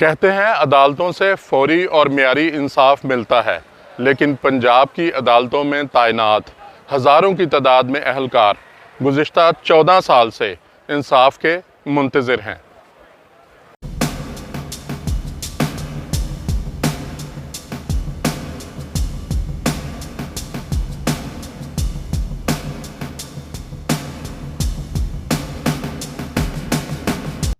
कहते हैं अदालतों से फौरी और मियारी इंसाफ मिलता है, लेकिन पंजाब की अदालतों में तैनात हज़ारों की तादाद में अहलकार गुज़िश्ता 14 साल से इंसाफ के मुंतज़िर हैं।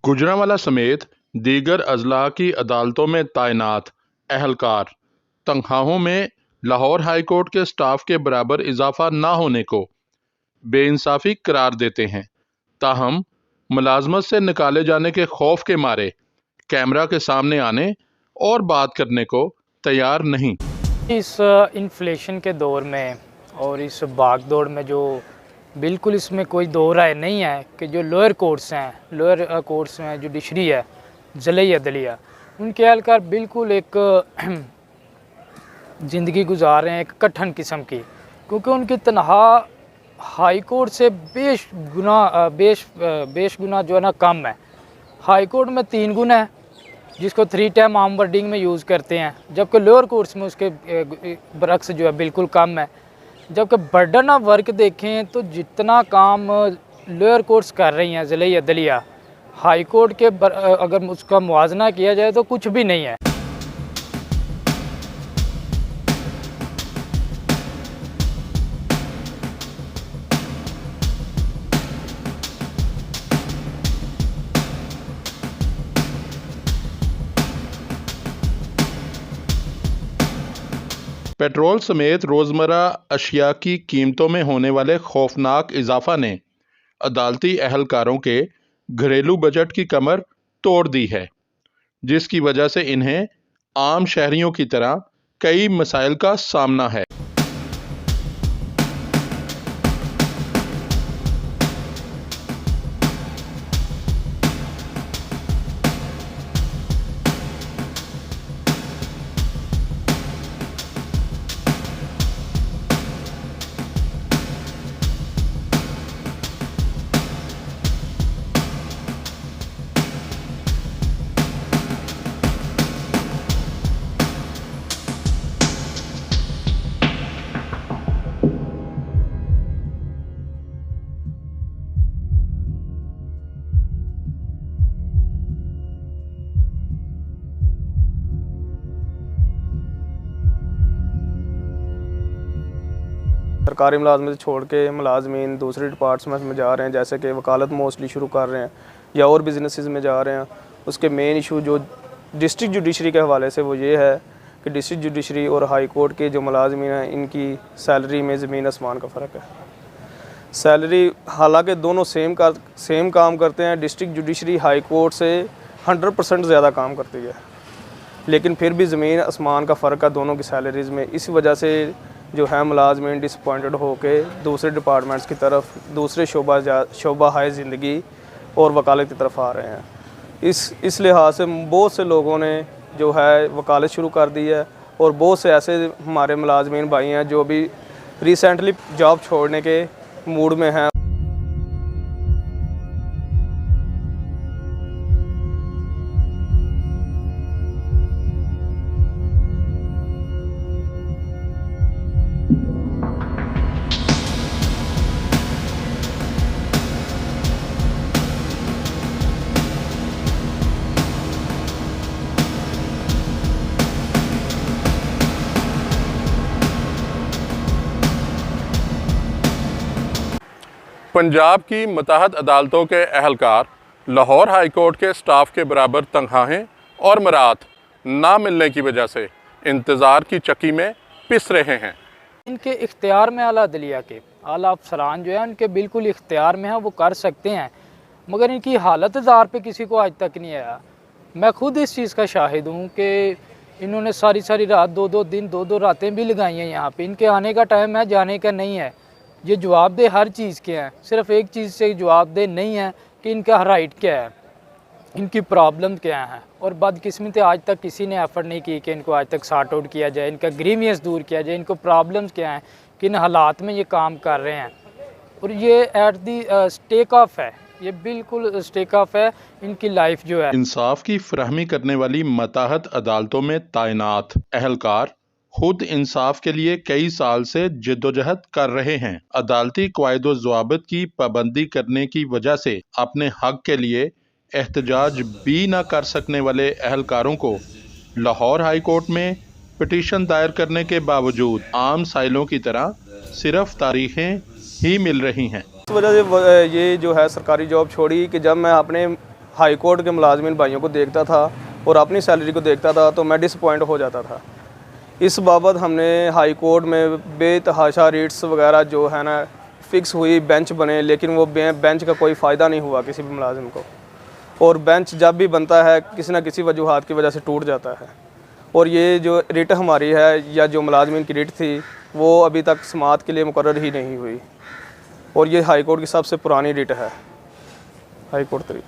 गुजरांवाला समेत दीगर अजला की अदालतों में तैनात अहलकार तनख्वाहों में लाहौर हाई कोर्ट के स्टाफ के बराबर इजाफा ना होने को बेइंसाफी करार देते हैं। ताहम मुलाजमत से निकाले जाने के खौफ के मारे कैमरा के सामने आने और बात करने को तैयार नहीं। इस इन्फ्लेशन के दौर में और इस भाग दौड़ में जो बिल्कुल इसमें कोई दो राय नहीं है कि जो लोअर कोर्ट्स हैं जुडिशरी है, ज़िले अदलिया, उनके एहलकार बिल्कुल एक ज़िंदगी गुजार रहे हैं एक कठिन किस्म की, क्योंकि उनकी तनख्वाह हाई कोर्ट से बेश गुना जो है ना कम है। हाई कोर्ट में 3 गुना है, जिसको 3 टाइम आर्म वर्डिंग में यूज़ करते हैं, जबकि लोअर कोर्ट्स में उसके बरक्स जो है बिल्कुल कम है। जबकि बर्डन ऑफ वर्क देखें तो जितना काम लोअर कोर्ट्स कर रही हैं ज़िले अदलिया, हाई कोर्ट के अगर उसका मुआवजा किया जाए तो कुछ भी नहीं है। पेट्रोल समेत रोज़मर्रा अशिया की कीमतों में होने वाले खौफनाक इजाफा ने अदालती अहलकारों के घरेलू बजट की कमर तोड़ दी है, जिसकी वजह से इन्हें आम शहरियों की तरह कई मसाइल का सामना है। सरकारी मुलाजमत छोड़ के मुलाजमीन दूसरे डिपार्टमेंट में जा रहे हैं, जैसे कि वकालत मोस्टली शुरू कर रहे हैं या और बिजनेसेस में जा रहे हैं। उसके मेन इशू जो डिस्ट्रिक्ट जुडिशरी के हवाले से वो ये है कि डिस्ट्रिक्ट जुडिशरी और हाई कोर्ट के जो मुलाजमीन हैं, इनकी सैलरी में ज़मीन आसमान का फ़र्क है। सैलरी हालांकि दोनों सेम काम करते हैं, डिस्ट्रिक्ट जुडिशरी हाई कोर्ट से 100% ज़्यादा काम करती है, लेकिन फिर भी ज़मीन आसमान का फ़र्क है दोनों की सैलरीज़ में। इस वजह से जो है मुलाजमीन डिसपॉइंटेड होके दूसरे डिपार्टमेंट्स की तरफ, दूसरे शोबा हाय ज़िंदगी और वकालत की तरफ आ रहे हैं। इस लिहाज से बहुत से लोगों ने जो है वकालत शुरू कर दी है, और बहुत से ऐसे हमारे मुलाजमीन भाई हैं जो भी रिसेंटली जॉब छोड़ने के मूड में हैं। पंजाब की मुतहद अदालतों के अहलकार लाहौर हाई कोर्ट के स्टाफ के बराबर तनख्वाहें और मरात ना मिलने की वजह से इंतज़ार की चक्की में पिस रहे हैं। इनके इख्तियार में आला अदलिया के आला अफसरान जो है उनके बिल्कुल इख्तियार में है, वो कर सकते हैं, मगर इनकी हालत दार पे किसी को आज तक नहीं आया। मैं खुद इस चीज़ का शाहिद हूँ कि इन्होंने सारी रात 2-2 दिन 2-2 रातें भी लगाई हैं यहाँ पे। इनके आने का टाइम है, जाने का नहीं है। ये जवाबदेह हर चीज़ के हैं, सिर्फ एक चीज़ से जवाबदेह नहीं है कि इनका राइट क्या है, इनकी प्रॉब्लम क्या है। और बदकिस्मती आज तक किसी ने एफर्ट नहीं की कि इनको आज तक सॉर्ट आउट किया जाए, इनका ग्रीवियंस दूर किया जाए, इनको प्रॉब्लम्स क्या हैं, किन हालात में ये काम कर रहे हैं। और ये एट दी टेक ऑफ है, ये बिल्कुल स्टेक ऑफ है इनकी लाइफ जो है। इंसाफ की फराहमी करने वाली मताहत अदालतों में तैनात एहलकार खुद इंसाफ के लिए कई साल से जिद्दोजहद कर रहे हैं। अदालती क़वाइद ज़वाबित की पाबंदी करने की वजह से अपने हक के लिए एहतजाज भी न कर सकने वाले एहलकारों को लाहौर हाई कोर्ट में पिटीशन दायर करने के बावजूद आम साइलों की तरह सिर्फ तारीखें ही मिल रही हैं। इस वजह से ये जो है सरकारी जॉब छोड़ी कि जब मैं अपने हाई कोर्ट के मुलाजमिन भाइयों को देखता था और अपनी सैलरी को देखता था तो मैं डिसअपॉइंट हो जाता था। इस बाबत हमने हाई कोर्ट में बेतहाशा रेट्स वगैरह जो है ना फ़िक्स हुई, बेंच बने, लेकिन वो बेंच का कोई फ़ायदा नहीं हुआ किसी भी मुलाजिम को। और बेंच जब भी बनता है किसी न किसी वजूहात की वजह से टूट जाता है। और ये जो रिट हमारी है या जो मुलाजमिन की रिट थी वो अभी तक समाअत के लिए मुकर्रर ही नहीं हुई। और ये हाई कोर्ट की सबसे पुरानी रिट है, हाई कोर्ट 3।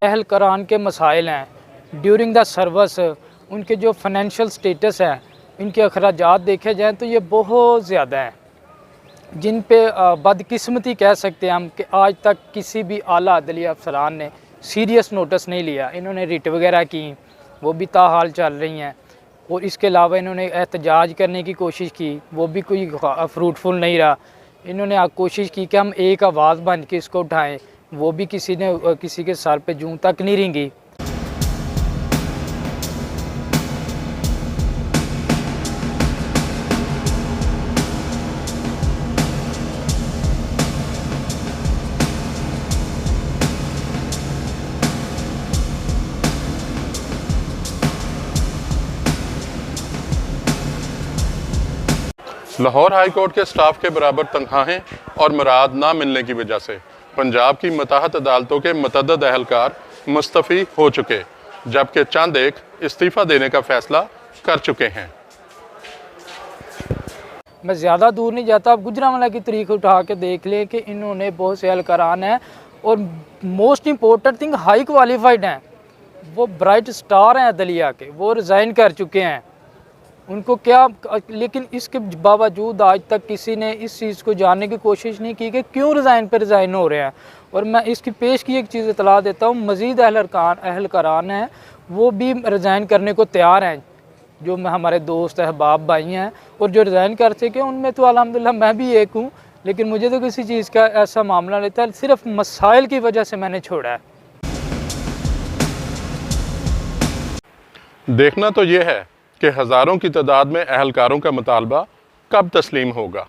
एहलकारान के मसाइल हैं ड्यूरिंग द सर्विस, उनके जो फाइनेंशियल स्टेटस है, इनके अखराजात देखे जाएँ तो ये बहुत ज़्यादा हैं, जिन पे बदकिस्मती कह सकते हैं हम कि आज तक किसी भी आला अदलिया अफसरान ने सीरियस नोटिस नहीं लिया। इन्होंने रिट वगैरह की, वो भी ताहाल चल रही हैं। और इसके अलावा इन्होंने एहतजाज करने की कोशिश की, वो भी कोई फ्रूटफुल नहीं रहा। इन्होंने कोशिश की कि हम एक आवाज़ बन के इसको उठाएं, वो भी किसी के सर पे जूं तक नहीं रेंगी। लाहौर हाई कोर्ट के स्टाफ के बराबर तनख्वाहें और मराद ना मिलने की वजह से पंजाब की मताहत अदालतों के मतअद्दद एहलकार मुस्तफ़ी हो चुके, जबकि चंद एक इस्तीफ़ा देने का फैसला कर चुके हैं। मैं ज़्यादा दूर नहीं जाता, आप गुजरांवाला की तारीख उठा के देख लें कि इन्होंने बहुत से एहलकारान हैं और most important thing high qualified हैं, वो ब्राइट स्टार हैं अदलिया के, वो रिज़ाइन कर चुके हैं। उनको क्या, लेकिन इसके बावजूद आज तक किसी ने इस चीज़ को जानने की कोशिश नहीं की कि क्यों रिज़ाइन हो रहे हैं। और मैं इसकी पेश की एक चीज़ इतला देता हूँ, मज़ीद एहलकारान हैं वो भी रिज़ाइन करने को तैयार हैं, जो हमारे दोस्त अहबाब भाई हैं और जो रिज़ाइन कर सके उनमें तो अल्हम्दुलिल्लाह मैं भी एक हूँ। लेकिन मुझे तो किसी चीज़ का ऐसा मामला नहीं था, सिर्फ मसाइल की वजह से मैंने छोड़ा है। देखना तो ये है कि हज़ारों की तादाद में एहलकारों का मुतालबा कब तस्लीम होगा।